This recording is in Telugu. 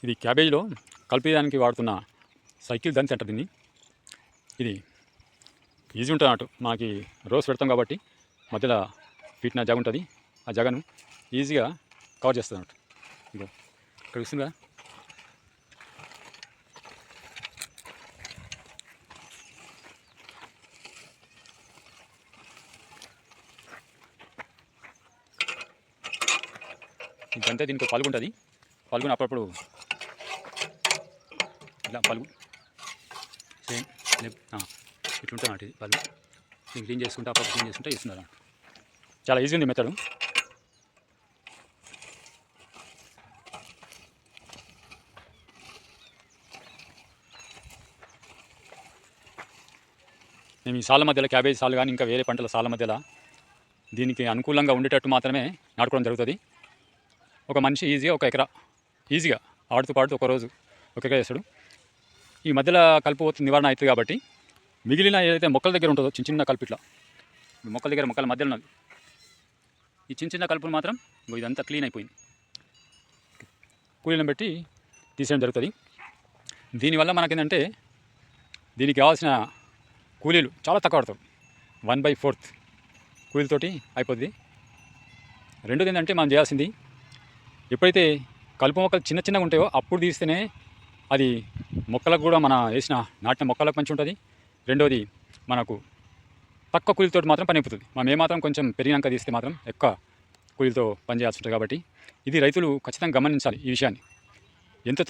ఇది క్యాబేజీలో కలిపేయడానికి వాడుతున్న సైకిల్ దంచి అంటారు దీన్ని. ఇది ఈజీ ఉంటుంది అన్నట్టు. మనకి రోస్ పెడతాం కాబట్టి మధ్యలో ఫీట్న జగ ఉంటుంది. ఆ జగను ఈజీగా కవర్ చేస్తుంది అన్నట్టు. ఇదో ఇక్కడ చూస్తుందా, ఇదంతా దీనికి పలుగు ఉంటుంది. పలుగుని అప్పుడప్పుడు ఇలా పలుగు సేమ్ ఇట్లుంటుంది అన్నట్టు. ఇది పలుగు దీన్ని క్లీన్ చేసుకుంటే అప్పుడు క్లీన్ చేసుకుంటే ఇస్తున్నారు. చాలా ఈజీ ఉంది మెథడ్. మేము ఈ సాళ్ళ మధ్యలో క్యాబేజీ సాలు కానీ ఇంకా వేరే పంటల సాళ్ళ మధ్యలో దీనికి అనుకూలంగా ఉండేటట్టు మాత్రమే నాటుకోవడం జరుగుతుంది. ఒక మనిషి ఈజీగా ఒక ఎకరా ఈజీగా ఆడుతూ పాడుతూ ఒకరోజు ఒక ఎకరా చేస్తాడు. ఈ మధ్యలో కలుపు నివారణ అవుతుంది కాబట్టి మిగిలిన ఏదైతే మొక్కల దగ్గర ఉంటుందో చిన్న చిన్న కలుపు, ఇట్లా మొక్కల దగ్గర మొక్కల మధ్యలో ఉన్నది ఈ చిన్న చిన్న కలుపును మాత్రం ఇదంతా క్లీన్ అయిపోయింది. కూలీలను పెట్టి తీసేయడం జరుగుతుంది. దీనివల్ల మనకేంటంటే దీనికి కావాల్సిన కూలీలు చాలా తక్కువ పడతారు. 1/4 కూలీలతోటి అయిపోద్ది. రెండోది ఏంటంటే మనం చేయాల్సింది, ఎప్పుడైతే కలుపు మొక్కలు చిన్న చిన్నగా ఉంటాయో అప్పుడు తీస్తేనే అది మొక్కలకు కూడా మన నాటిన మొక్కలకు మంచి ఉంటుంది. రెండోది మనకు తక్కువ కూలీలతో మాత్రం పని అయిపోతుంది. మనం ఏమాత్రం కొంచెం పెరిగినాక తీస్తే మాత్రం ఎక్కువ కూలీలతో పని చేయాల్సి ఉంటుంది. కాబట్టి ఇది రైతులు ఖచ్చితంగా గమనించాలి ఈ విషయాన్ని. ఎంత